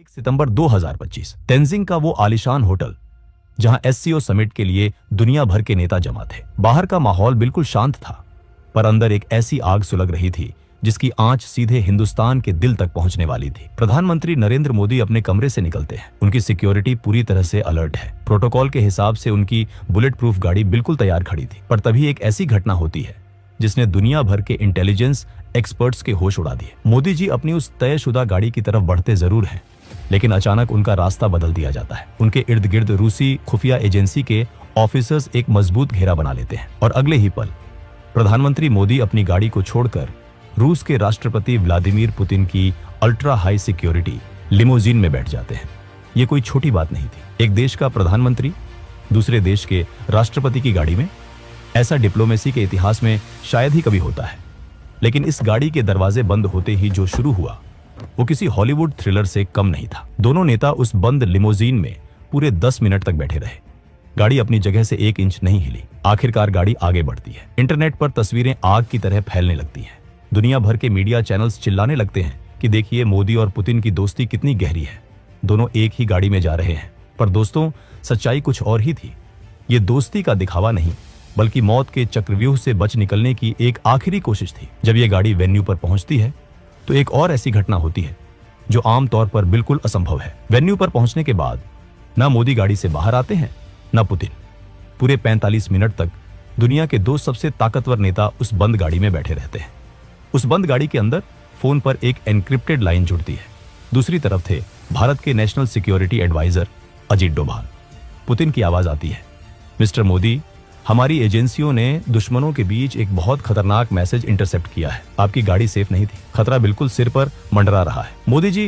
1 सितंबर 2025 तेंजिंग का वो आलीशान होटल जहां एससीओ समिट के लिए दुनिया भर के नेता जमा थे। बाहर का माहौल बिल्कुल शांत था, पर अंदर एक ऐसी आग सुलग रही थी जिसकी आंच सीधे हिंदुस्तान के दिल तक पहुंचने वाली थी। प्रधानमंत्री नरेंद्र मोदी अपने कमरे से निकलते हैं। उनकी सिक्योरिटी पूरी तरह से अलर्ट है। प्रोटोकॉल के हिसाब से उनकी बुलेट प्रूफ गाड़ी बिल्कुल तैयार खड़ी थी। पर तभी एक ऐसी घटना होती है जिसने दुनिया भर के इंटेलिजेंस एक्सपर्ट्स के होश उड़ा दिए। मोदी जी अपनी उस तयशुदा गाड़ी की तरफ बढ़ते जरूर हैं, लेकिन अचानक उनका रास्ता बदल दिया जाता है। उनके इर्द गिर्द रूसी खुफिया एजेंसी के ऑफिसर्स एक मजबूत घेरा बना लेते हैं और अगले ही पल प्रधानमंत्री मोदी अपनी गाड़ी को छोड़कर रूस के राष्ट्रपति व्लादिमीर पुतिन की अल्ट्रा हाई सिक्योरिटी लिमोजीन में बैठ जाते हैं। ये कोई छोटी बात नहीं थी। एक देश का प्रधानमंत्री दूसरे देश के राष्ट्रपति की गाड़ी में, ऐसा डिप्लोमेसी के इतिहास में शायद ही कभी होता है। लेकिन इस गाड़ी के दरवाजे बंद होते ही जो शुरू हुआ वो किसी हॉलीवुड थ्रिलर से कम नहीं था। दोनों नेता उस बंद लिमोजीन में पूरे 10 मिनट तक बैठे रहे। गाड़ी अपनी जगह से 1 इंच नहीं हिली। आखिरकार गाड़ी आगे बढ़ती है। इंटरनेट पर तस्वीरें आग की तरह फैलने लगती हैं। दुनिया भर के मीडिया चैनल्स चिल्लाने लगते हैं कि देखिए मोदी और पुतिन की दोस्ती कितनी गहरी है। दोनों एक ही गाड़ी में जा रहे हैं। पर दोस्तों, सच्चाई कुछ और ही थी। ये दोस्ती का दिखावा नहीं, बल्कि मौत के चक्रव्यूह से बच निकलने की एक आखिरी कोशिश थी। जब ये गाड़ी वेन्यू पर पहुंचती है तो एक और ऐसी घटना होती है जो आमतौर पर बिल्कुल असंभव है। वेन्यू पर पहुंचने के बाद ना मोदी गाड़ी से बाहर आते हैं ना पुतिन। पूरे 45 मिनट तक दुनिया के 2 सबसे ताकतवर नेता उस बंद गाड़ी में बैठे रहते हैं। उस बंद गाड़ी के अंदर फोन पर एक एनक्रिप्टेड लाइन जुड़ती है। दूसरी तरफ थे भारत के national security adviser Ajit Doval. Putin की आवाज आती है, मिस्टर मोदी, हमारी एजेंसियों ने दुश्मनों के बीच एक बहुत खतरनाक मैसेज इंटरसेप्ट किया है। आपकी गाड़ी सेफ नहीं थी। खतरा बिल्कुल सिर पर मंडरा रहा है। मोदी जी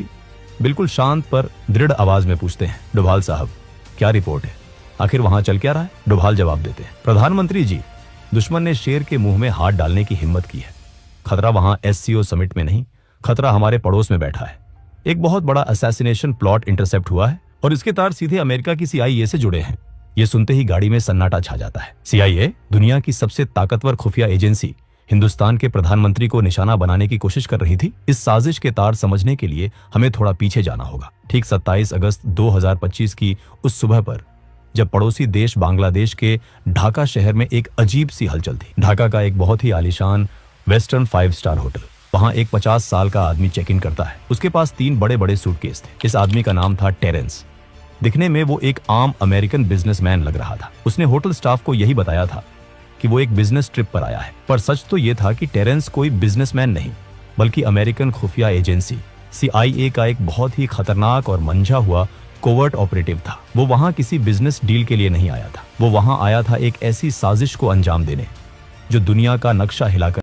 बिल्कुल शांत पर दृढ़ आवाज में पूछते हैं, डोभाल साहब, क्या रिपोर्ट है? आखिर वहां चल क्या रहा है? डोभाल जवाब देते हैं, प्रधानमंत्री जी, दुश्मन ने शेर के मुंह में हाथ डालने की हिम्मत की है। खतरा वहां एससीओ समिट में नहीं, खतरा हमारे पड़ोस में बैठा है। एक बहुत बड़ा असैसिनेशन प्लॉट इंटरसेप्ट हुआ है और इसके तार सीधे अमेरिका की CIA से जुड़े हैं। ये सुनते ही गाड़ी में सन्नाटा छा जाता है। CIA, दुनिया की सबसे ताकतवर खुफिया एजेंसी, हिंदुस्तान के प्रधानमंत्री को निशाना बनाने की कोशिश कर रही थी। इस साजिश के तार समझने के लिए हमें थोड़ा पीछे जाना होगा। ठीक 27 अगस्त 2025 की उस सुबह पर, जब पड़ोसी देश बांग्लादेश के ढाका शहर में एक अजीब सी हलचल थी। ढाका का एक बहुत ही आलीशान वेस्टर्न 5 स्टार होटल। वहां एक 50 साल का आदमी चेक इन करता है। उसके पास 3 बड़े बड़े सूटकेस थे। इस आदमी का नाम था टेरेंस। दिखने में वो एक आम अमेरिकन बिजनेसमैन लग रहा था। उसने होटल स्टाफ को यही बताया था कि वो एक बिजनेस ट्रिप पर आया है। पर सच तो ये था कि टेरेंस कोई बिजनेसमैन नहीं, बल्कि अमेरिकन खुफिया एजेंसी CIA का एक बहुत ही खतरनाक और मंझा हुआ कोवर्ट ऑपरेटिव था। वो वहां किसी बिजनेस डील के लिए नहीं आया था। वो वहां आया था एक ऐसी साजिश को अंजाम देने जो दुनिया का नक्शा हिलाकर